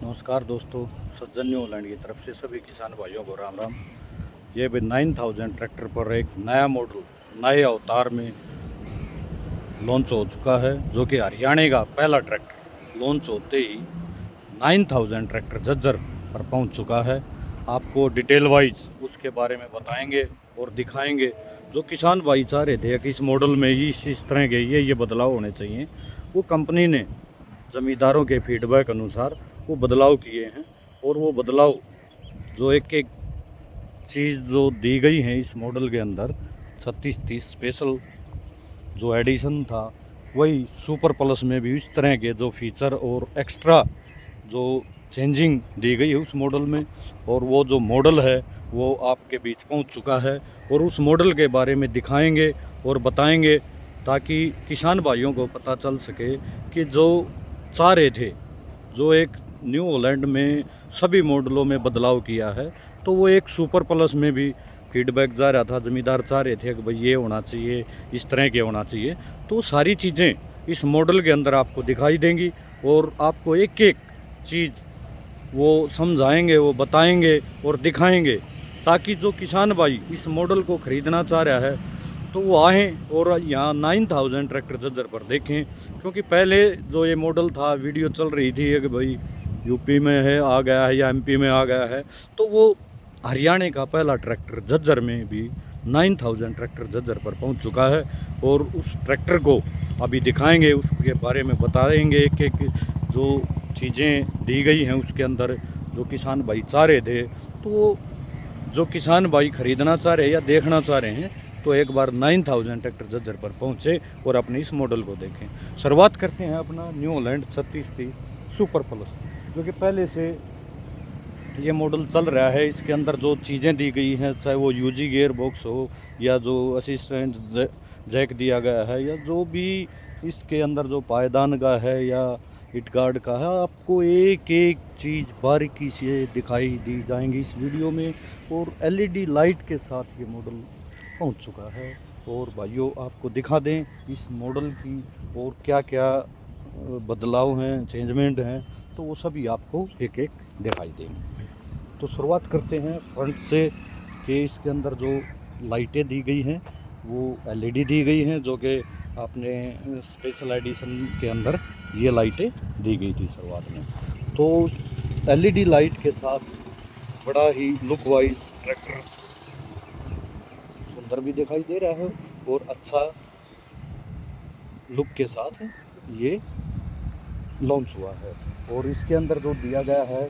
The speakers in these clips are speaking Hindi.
नमस्कार दोस्तों, सज्जन न्यू हॉलैंड की तरफ से सभी किसान भाइयों को राम राम। ये भी 9000 ट्रैक्टर पर एक नया मॉडल नए अवतार में लॉन्च हो चुका है, जो कि हरियाणा का पहला ट्रैक्टर लॉन्च होते ही 9000 ट्रैक्टर झज्जर पर पहुंच चुका है। आपको डिटेल वाइज उसके बारे में बताएंगे और दिखाएंगे। जो किसान भाई चाह रहे थे कि इस मॉडल में ही इस तरह के ये बदलाव होने चाहिए, वो कंपनी ने ज़मींदारों के फीडबैक अनुसार वो बदलाव किए हैं। और वो बदलाव जो एक एक चीज़ जो दी गई है इस मॉडल के अंदर 3630 स्पेशल जो एडिशन था, वही सुपर प्लस में भी इस तरह के जो फीचर और एक्स्ट्रा जो चेंजिंग दी गई है उस मॉडल में। और वो जो मॉडल है वो आपके बीच पहुंच चुका है और उस मॉडल के बारे में दिखाएंगे और बताएंगे, ताकि किसान भाइयों को पता चल सके कि जो चाह रहे थे, जो एक न्यू हॉलैंड में सभी मॉडलों में बदलाव किया है, तो वो एक सुपर प्लस में भी फीडबैक जा रहा था। ज़मींदार चाह रहे थे कि भाई ये होना चाहिए, इस तरह के होना चाहिए। तो सारी चीज़ें इस मॉडल के अंदर आपको दिखाई देंगी और आपको एक एक चीज़ वो समझाएंगे, वो बताएंगे और दिखाएंगे, ताकि जो किसान भाई इस मॉडल को ख़रीदना चाह रहा है तो वो आएँ और यहाँ 9000 ट्रैक्टर झज्जर पर देखें। क्योंकि पहले जो ये मॉडल था, वीडियो चल रही थी कि भाई यूपी में है आ गया है या एमपी में आ गया है, तो वो हरियाणा का पहला ट्रैक्टर झज्जर में भी 9000 ट्रैक्टर झज्जर पर पहुंच चुका है। और उस ट्रैक्टर को अभी दिखाएंगे, उसके बारे में बताएंगे एक एक जो चीज़ें दी गई हैं उसके अंदर, जो किसान भाई चाह रहे थे। तो जो किसान भाई ख़रीदना चाह रहे हैं या देखना चाह रहे हैं, तो एक बार 9000 ट्रैक्टर झज्जर पर पहुँचे और अपने इस मॉडल को देखें। शुरुआत करते हैं अपना न्यू हॉलैंड 3630 सुपर प्लस, जो कि पहले से ये मॉडल चल रहा है। इसके अंदर जो चीज़ें दी गई हैं, चाहे वो यूजी गियर बॉक्स हो या जो असिस्टेंट जैक दिया गया है, या जो भी इसके अंदर जो पायदान का है या हिट गार्ड का है, आपको एक एक चीज़ बारीकी से दिखाई दी जाएंगी इस वीडियो में। और एलईडी लाइट के साथ ये मॉडल पहुंच चुका है। और भाइयों, आपको दिखा दें इस मॉडल की और क्या क्या बदलाव हैं, चेंजमेंट हैं, तो वो सभी आपको एक एक दिखाई देंगे। तो शुरुआत करते हैं फ्रंट से कि इसके अंदर जो लाइटें दी गई हैं वो एलईडी दी गई हैं, जो कि आपने स्पेशल एडिशन के अंदर ये लाइटें दी गई थी शुरुआत में। तो एलईडी लाइट के साथ बड़ा ही लुक वाइज ट्रैक्टर सुंदर भी दिखाई दे रहा है और अच्छा लुक के साथ ये लॉन्च हुआ है। और इसके अंदर जो दिया गया है,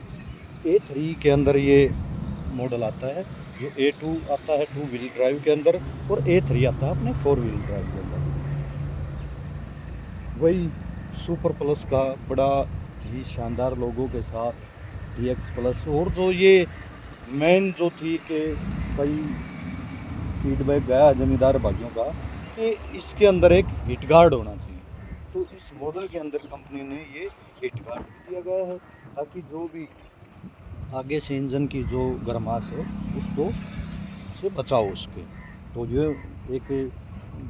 A3 के अंदर ये मॉडल आता है। जो A2 आता है 2 व्हील ड्राइव के अंदर, और A3 आता है अपने 4 व्हील ड्राइव के अंदर। वही सुपर प्लस का बड़ा ही शानदार लोगों के साथ DX प्लस। और जो ये मेन जो थी कि कई फीडबैक गया जमींदार भाइयों का कि इसके अंदर एक हिट गार्ड होना चाहिए, तो इस मॉडल के अंदर कंपनी ने ये हिट गार्ड दिया गया है, ताकि जो भी आगे से इंजन की जो गर्माश है उसको से बचाओ उसके। तो ये एक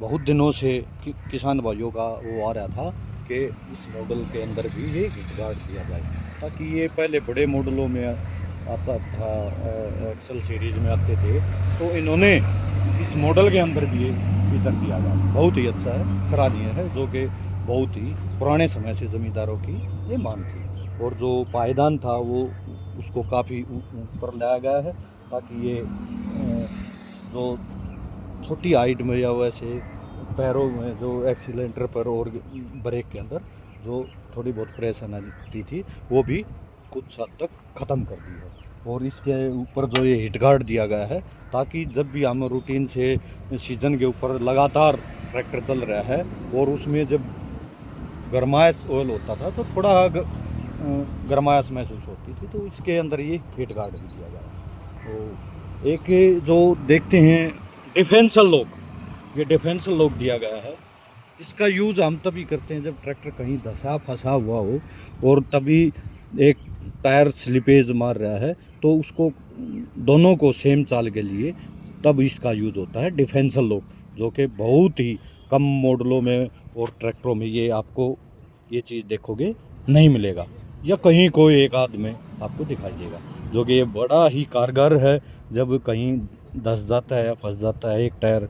बहुत दिनों से किसान भाइयों का वो आ रहा था कि इस मॉडल के अंदर भी ये हिट गार्ड दिया जाए, ताकि ये पहले बड़े मॉडलों में आता था, एक्सल सीरीज में आते थे, तो इन्होंने इस मॉडल के अंदर भी ये फीचर दिया गया। बहुत ही अच्छा है, सराहनीय है, जो कि बहुत ही पुराने समय से ज़मींदारों की ये मांग थी। और जो पायदान था वो उसको काफ़ी ऊपर लाया गया है, ताकि ये जो छोटी हाइट में या वैसे पैरों में जो एक्सीलेटर पर और ब्रेक के अंदर जो थोड़ी बहुत परेशानी आती थी, वो भी कुछ हद तक ख़त्म कर दी है। और इसके ऊपर जो ये हिट गार्ड दिया गया है, ताकि जब भी हम रूटीन से सीजन के ऊपर लगातार ट्रैक्टर चल रहा है और उसमें जब गरमाइश ऑयल होता था तो थोड़ा गरमाइश महसूस होती थी, तो इसके अंदर ये हिट गार्ड भी दिया गया। तो एक जो देखते हैं डिफेंसल लॉक, ये डिफेंसल लॉक दिया गया है। इसका यूज़ हम तभी करते हैं जब ट्रैक्टर कहीं धंसा फंसा हुआ हो और तभी एक टायर स्लिपेज मार रहा है, तो उसको दोनों को सेम चाल के लिए तब इसका यूज़ होता है डिफेंसल लॉक, जो कि बहुत ही कम मॉडलों में और ट्रैक्टरों में ये आपको ये चीज़ देखोगे नहीं मिलेगा। या कहीं कोई एक आध में आपको दिखाई देगा, जो कि ये बड़ा ही कारगर है। जब कहीं धंस जाता है या फंस जाता है, एक टायर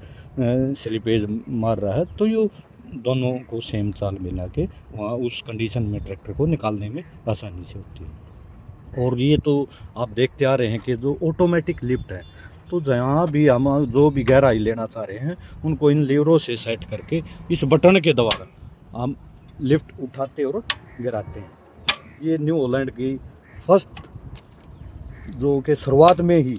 स्लिपेज मार रहा है, तो ये दोनों को सेम चाल मिला के वहाँ उस कंडीशन में ट्रैक्टर को निकालने में आसानी से होती है। और ये तो आप देखते आ रहे हैं कि जो ऑटोमेटिक लिफ्ट है, तो जहाँ भी हम जो भी गहराई लेना चाह रहे हैं उनको इन लीवरों से सेट करके इस बटन के द्वारा हम लिफ्ट उठाते और गिराते हैं। ये न्यू हॉलैंड की फर्स्ट जो कि शुरुआत में ही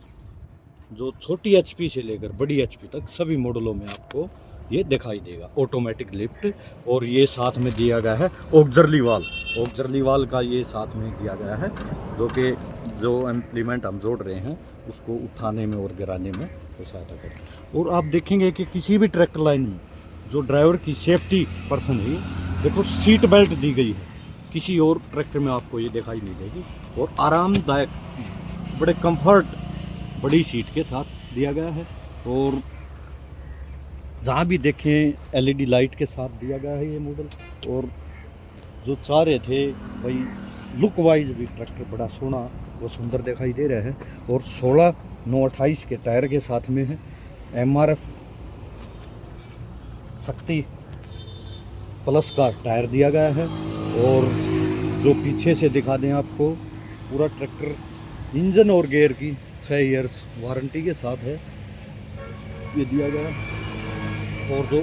जो छोटी एचपी से लेकर बड़ी एचपी तक सभी मॉडलों में आपको ये दिखाई देगा ऑटोमेटिक लिफ्ट। और ये साथ में दिया गया है ऑक्जरली वाल का ये साथ में दिया गया है, जो कि जो इम्प्लीमेंट हम जोड़ रहे हैं उसको उठाने में और गिराने में वो सहायता करें। और आप देखेंगे कि किसी भी ट्रैक्टर लाइन में जो ड्राइवर की सेफ्टी पर्सन है, देखो सीट बेल्ट दी गई है, किसी और ट्रैक्टर में आपको ये दिखाई नहीं देगी। और आरामदायक बड़े कंफर्ट बड़ी सीट के साथ दिया गया है। और जहाँ भी देखें एलईडी लाइट के साथ दिया गया है ये मॉडल। और जो चाह रहे थे भाई लुक वाइज भी ट्रैक्टर बड़ा सोना वो सुंदर दिखाई दे रहा है। और 16/9/28 के टायर के साथ में है। एमआरएफ शक्ति प्लस का टायर दिया गया है। और जो पीछे से दिखा दें आपको, पूरा ट्रैक्टर इंजन और गियर की 6 ईयर्स वारंटी के साथ है ये दिया गया है। और जो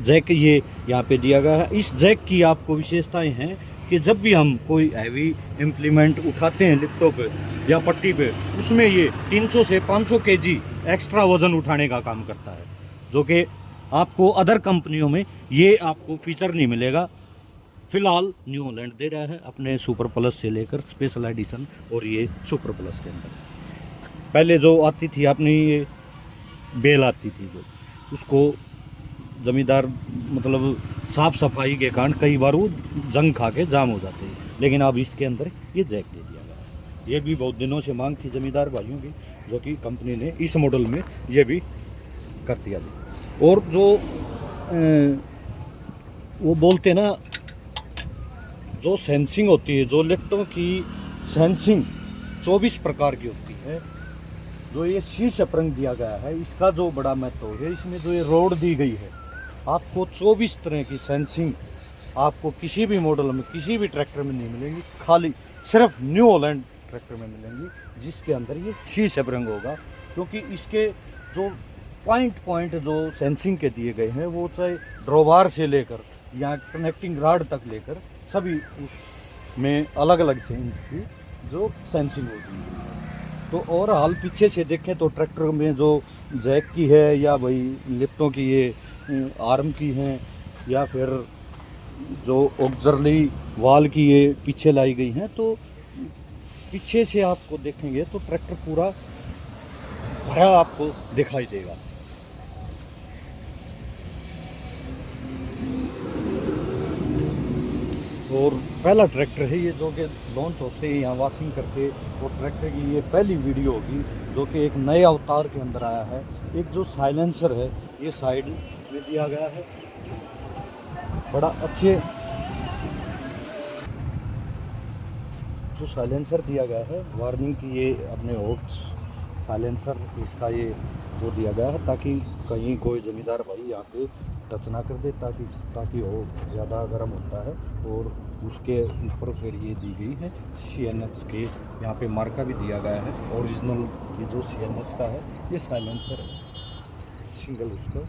जैक ये यहाँ पे दिया गया है। इस जैक की आपको विशेषताएं हैं कि जब भी हम कोई हैवी इम्प्लीमेंट उठाते हैं लिफ्टों पे या पट्टी पे, उसमें ये 300 से 500 केजी एक्स्ट्रा वज़न उठाने का काम करता है, जो कि आपको अदर कंपनियों में ये आपको फीचर नहीं मिलेगा। फिलहाल न्यू हॉलैंड दे रहा है अपने सुपर प्लस से लेकर स्पेशल एडिशन और ये सुपर प्लस के अंदर। पहले जो आती थी अपनी ये बेल आती थी, जो उसको ज़मींदार मतलब साफ़ सफाई के कारण कई बार वो जंग खा के जाम हो जाते हैं, लेकिन अब इसके अंदर ये जैक दे दिया गया है। ये भी बहुत दिनों से मांग थी ज़मींदार भाइयों की, जो कि कंपनी ने इस मॉडल में ये भी कर दिया। और जो वो बोलते हैं ना, जो सेंसिंग होती है, जो लिफ्टों की सेंसिंग 24 प्रकार की होती है, जो ये शीर्ष अपरंग दिया गया है, इसका जो बड़ा महत्व है, इसमें जो ये रोड दी गई है, आपको 24 तरह की सेंसिंग आपको किसी भी मॉडल में किसी भी ट्रैक्टर में नहीं मिलेंगी, खाली सिर्फ न्यू हॉलैंड ट्रैक्टर में मिलेंगी, जिसके अंदर ये शीर्ष अपरंग होगा। क्योंकि इसके जो पॉइंट जो सेंसिंग के दिए गए हैं, वो चाहे ड्रॉबार से लेकर या कनेक्टिंग राड तक लेकर सभी उसमें अलग अलग सेंस की जो सेंसिंग होती है। तो और हाल पीछे से देखें तो ट्रैक्टर में जो जैक की है या भाई लिफ्टों की ये आर्म की हैं, या फिर जो ऑक्जरली वाल की ये पीछे लाई गई हैं, तो पीछे से आपको देखेंगे तो ट्रैक्टर पूरा भरा आपको दिखाई देगा। और पहला ट्रैक्टर है ये, जो कि लॉन्च होते हैं यहाँ वॉशिंग करके, और ट्रैक्टर की ये पहली वीडियो होगी जो कि एक नए अवतार के अंदर आया है। एक जो साइलेंसर है ये साइड में दिया गया है, बड़ा अच्छे जो साइलेंसर दिया गया है, वार्निंग की ये अपने होट्स साइलेंसर इसका ये वो दिया गया है, ताकि कहीं कोई ज़मींदार भाई यहाँ पे टच ना कर दे, ताकि वो ज़्यादा गर्म होता है। और उसके ऊपर फिर ये दी गई है CNH के, यहाँ पे मार्का भी दिया गया है ओरिजिनल। ये जो CNH का है ये साइलेंसर है सिंगल उसका,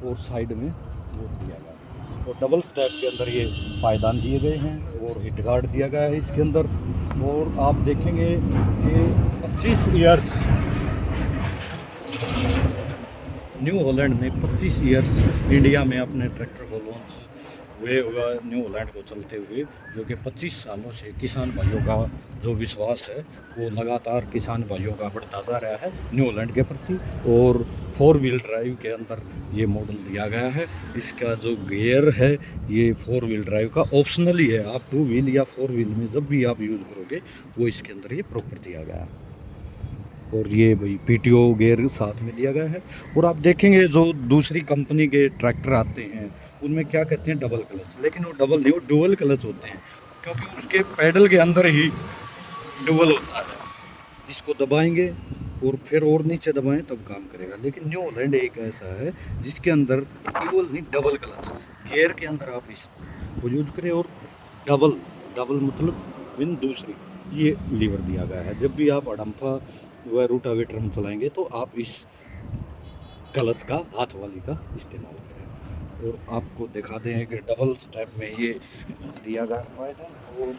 और साइड में वो दिया गया है। और डबल स्टैप के अंदर ये पायदान दिए गए हैं और हिट गार्ड दिया गया है इसके अंदर। और आप देखेंगे कि 25 ईयर्स न्यू हॉलैंड ने 25 ईयर्स इंडिया में अपने ट्रैक्टर को लॉन्च हुए हुआ न्यू हॉलैंड को चलते हुए, जो कि 25 सालों से किसान भाइयों का जो विश्वास है वो लगातार किसान भाइयों का बढ़ता जा रहा है न्यू हॉलैंड के प्रति। और 4 व्हील ड्राइव के अंदर ये मॉडल दिया गया है। इसका जो गियर है ये 4 व्हील ड्राइव का ऑप्शनल ही है, आप 2 व्हील या 4 व्हील में जब भी आप यूज़ करोगे वो इसके अंदर ये प्रॉपर दिया गया है। और ये भाई PTO गियर साथ में दिया गया है। और आप देखेंगे जो दूसरी कंपनी के ट्रैक्टर आते हैं उनमें क्या कहते हैं डबल क्लच, लेकिन वो डबल नहीं, वो डुअल क्लच होते हैं। क्योंकि उसके पैडल के अंदर ही डुअल होता है। इसको दबाएंगे और फिर और नीचे दबाएं तब काम करेगा। लेकिन न्यू हॉलैंड एक ऐसा है जिसके अंदर डुअल नहीं, डबल क्लच गियर के अंदर आप इसको यूज करें, और डबल डबल मतलब मीन दूसरी ये लीवर दिया गया है। जब भी आप अडम्फा व रूटावेटर में चलाएंगे तो आप इस क्लच का, हाथ वाली का इस्तेमाल करें। और आपको दिखा दें कि डबल स्टेप में ये दिया गया है, और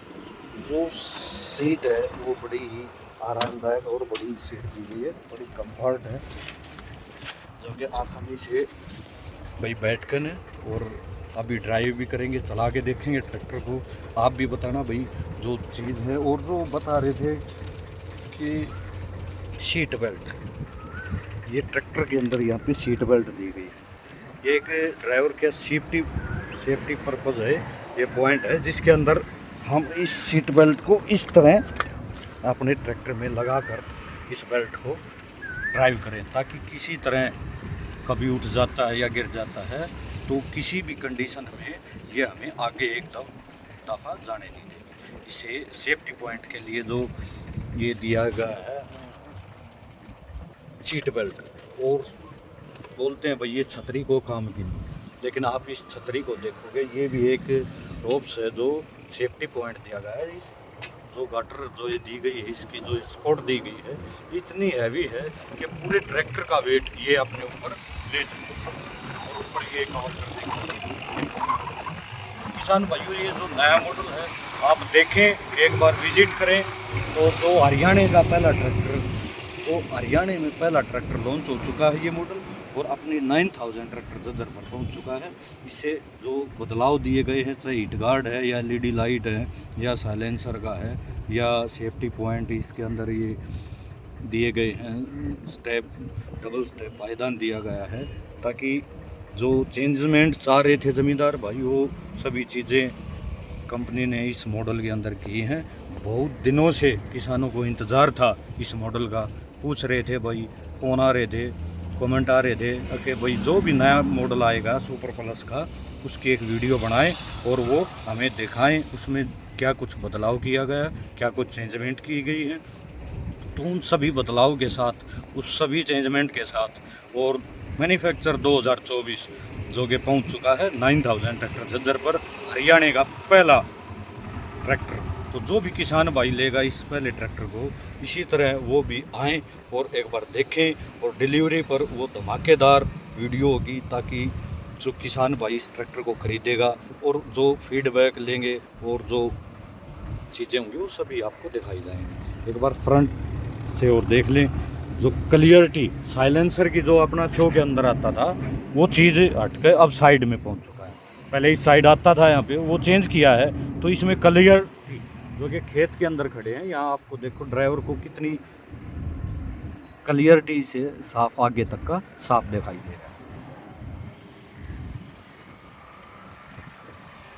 जो सीट है वो बड़ी ही आरामदायक और बड़ी सीट दी गई है, बड़ी कंफर्ट है, जो कि आसानी से भाई बैठ कर और अभी ड्राइव भी करेंगे, चला के देखेंगे ट्रैक्टर को। आप भी बताना भाई जो चीज़ है। और जो बता रहे थे कि सीट बेल्ट, ये ट्रैक्टर के अंदर यहाँ पे सीट बेल्ट दी गई है। ये एक ड्राइवर के सेफ्टी पर्पज़ है, ये पॉइंट है जिसके अंदर हम इस सीट बेल्ट को इस तरह अपने ट्रैक्टर में लगाकर इस बेल्ट को ड्राइव करें, ताकि किसी तरह कभी उठ जाता है या गिर जाता है तो किसी भी कंडीशन में ये हमें आगे एक दफ़ा जाने नहीं देगी। इसे सेफ्टी पॉइंट के लिए जो ये दिया गया है सीट बेल्ट, और बोलते हैं भाई ये छतरी को काम की नहीं, लेकिन आप इस छतरी को देखोगे ये भी एक रोप्स है जो सेफ्टी पॉइंट दिया गया है। इस जो गाटर जो ये दी गई है, इसकी जो सपोर्ट दी गई है इतनी हैवी है कि पूरे ट्रैक्टर का वेट ये अपने ऊपर ले सकते हैं, और ऊपर ये कवर कर देंगे। किसान भाइयों ये जो नया मॉडल है आप देखें, एक बार विजिट करें। तो जो हरियाणा का पहला ट्रैक्टर, वो हरियाणा में पहला ट्रैक्टर लॉन्च हो चुका है ये मॉडल, और अपनी 9000 ट्रैक्टर जज्जर पर पहुंच चुका है। इससे जो बदलाव दिए गए हैं, चाहे हिट गार्ड है या एलईडी लाइट है या साइलेंसर का है या सेफ्टी पॉइंट इसके अंदर ये दिए गए हैं, स्टेप डबल स्टेप पायदान दिया गया है, ताकि जो चेंजमेंट चाह रहे थे ज़मींदार भाई वो सभी चीज़ें कंपनी ने इस मॉडल के अंदर की हैं। बहुत दिनों से किसानों को इंतज़ार था इस मॉडल का, पूछ रहे थे भाई, फ़ोन आ रहे थे, कमेंट आ रहे थे कि भाई जो भी नया मॉडल आएगा सुपर प्लस का उसकी एक वीडियो बनाएं और वो हमें दिखाएं उसमें क्या कुछ बदलाव किया गया, क्या कुछ चेंजमेंट की गई है। तो उन सभी बदलाव के साथ, उस सभी चेंजमेंट के साथ, और मैन्युफैक्चर 2024 जो कि पहुंच चुका है 9000 ट्रैक्टर जज्जर पर, हरियाणा का पहला ट्रैक्टर। तो जो भी किसान भाई लेगा इस पहले ट्रैक्टर को, इसी तरह वो भी आएँ और एक बार देखें, और डिलीवरी पर वो धमाकेदार वीडियो होगी, ताकि जो किसान भाई इस ट्रैक्टर को खरीदेगा और जो फीडबैक लेंगे और जो चीज़ें होंगी वो सभी आपको दिखाई जाएंगी। एक बार फ्रंट से और देख लें, जो क्लियरिटी साइलेंसर की जो अपना शो के अंदर आता था वो चीज़ हट के अब साइड में पहुंच चुका है। पहले इस साइड आता था यहाँ पे, वो चेंज किया है, तो इसमें क्लियरिटी जो कि खेत के अंदर खड़े हैं यहाँ आपको देखो ड्राइवर को कितनी क्लियरिटी से साफ आगे तक का साफ दिखाई दे रहा है।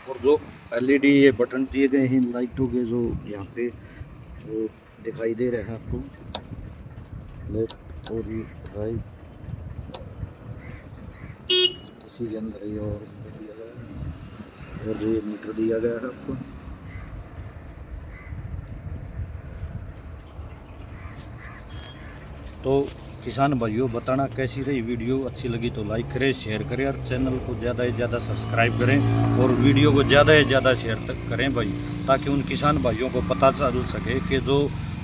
और जो एलईडी ये बटन दिए गए हैं लाइटों के, जो यहाँ पे जो दिखाई दे रहे हैं आपको, लेफ्ट और राइट, इसी के अंदर ये और दिया गया है, और जो ये मीटर दिया गया है आपको। तो किसान भाइयों बताना कैसी रही वीडियो, अच्छी लगी तो लाइक करें, शेयर करें, और चैनल को ज़्यादा से ज़्यादा सब्सक्राइब करें, और वीडियो को ज़्यादा से ज़्यादा शेयर तक करें भाई, ताकि उन किसान भाइयों को पता चल सके कि जो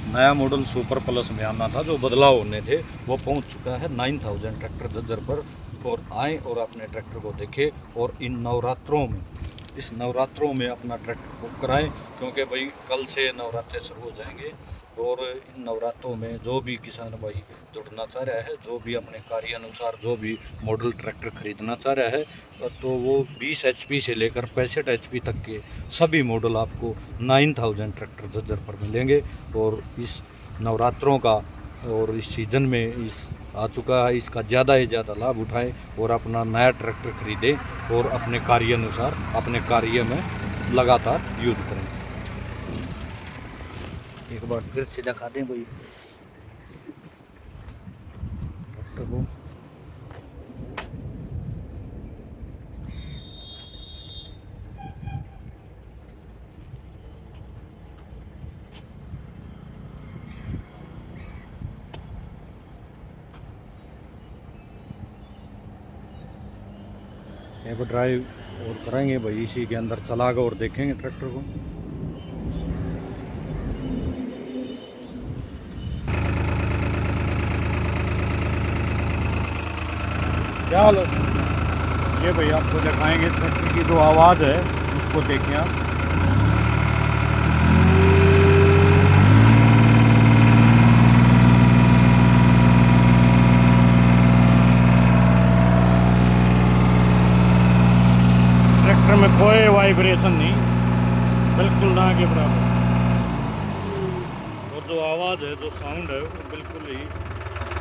नया मॉडल सुपर प्लस में आना था, जो बदलाव होने थे, वो पहुंच चुका है 9000 ट्रैक्टर जज्जर पर। और आएँ और अपने ट्रैक्टर को देखें, और इन नवरात्रों में, इस नवरात्रों में अपना ट्रैक्टर बुक कराएं, क्योंकि भाई कल से नवरात्रे शुरू हो जाएंगे। और इन नवरात्रों में जो भी किसान भाई जुड़ना चाह रहा है, जो भी अपने कार्य अनुसार जो भी मॉडल ट्रैक्टर खरीदना चाह रहा है, तो वो 20 HP से लेकर 65 HP तक के सभी मॉडल आपको 9000 ट्रैक्टर जज्जर पर मिलेंगे। और इस नवरात्रों का और इस सीज़न में इस आ चुका है, इसका ज़्यादा से ज़्यादा लाभ उठाएं और अपना नया ट्रैक्टर खरीदें और अपने कार्य अनुसार अपने कार्य में लगातार यूज करें। एक बार फिर से दिखा दें भाई ट्रैक्टर को। एक ड्राइव और करेंगे भाई, इसी के अंदर चला कर और देखेंगे ट्रैक्टर को। क्या हाल है? ये भाई आपको दिखाएंगे ट्रैक्टर की जो आवाज़ है उसको देखिए आप। ट्रैक्टर में कोई वाइब्रेशन नहीं, बिल्कुल ना के बराबर। और जो आवाज़ है, जो साउंड है, वो बिल्कुल ही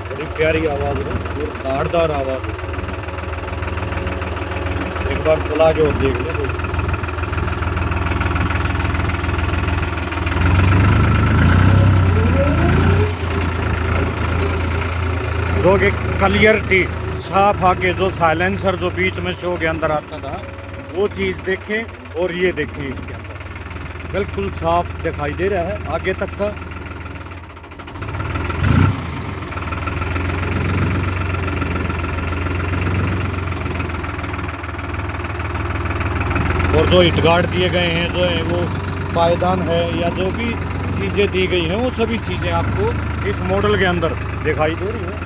बड़ी प्यारी आवाज़ है और धारदार आवाज़ है। एक बार चला के और देख ले तो। जो कि क्लियरिटी साफ आके, जो साइलेंसर जो बीच में शो के अंदर आता था वो चीज़ देखें और ये देखें, इसके अंदर बिल्कुल साफ दिखाई दे रहा है आगे तक का। और जो हिट गार्ड दिए गए हैं, जो है वो पायदान है या जो भी चीज़ें दी गई हैं, वो सभी चीज़ें आपको इस मॉडल के अंदर दिखाई दे रही है।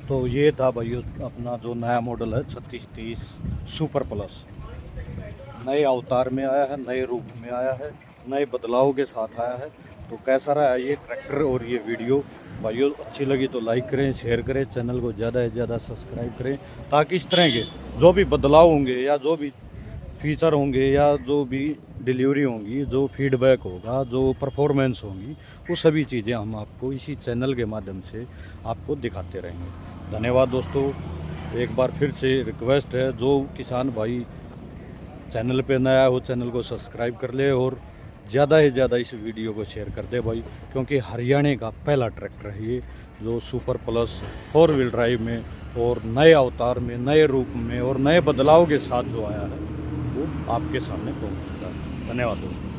तो ये था भाई अपना जो नया मॉडल है 3630 सुपर प्लस। नए अवतार में आया है, नए रूप में आया है, नए बदलाव के साथ आया है। तो कैसा रहा ये ट्रैक्टर और ये वीडियो भाइयों? अच्छी लगी तो लाइक करें, शेयर करें, चैनल को ज़्यादा से ज़्यादा सब्सक्राइब करें, ताकि इस तरह के जो भी बदलाव होंगे या जो भी फीचर होंगे या जो भी डिलीवरी होंगी, जो फीडबैक होगा, जो परफॉर्मेंस होंगी, वो सभी चीज़ें हम आपको इसी चैनल के माध्यम से आपको दिखाते रहेंगे। धन्यवाद दोस्तों। एक बार फिर से रिक्वेस्ट है, जो किसान भाई चैनल पे नया हो चैनल को सब्सक्राइब कर ले और ज़्यादा से ज़्यादा इस वीडियो को शेयर कर दे भाई, क्योंकि हरियाणा का पहला ट्रैक्टर है ये, जो सुपर प्लस 4 व्हील ड्राइव में और नए अवतार में, नए रूप में और नए बदलाव के साथ जो आया है वो आपके सामने पहुंच चुका है। धन्यवाद दोस्तों।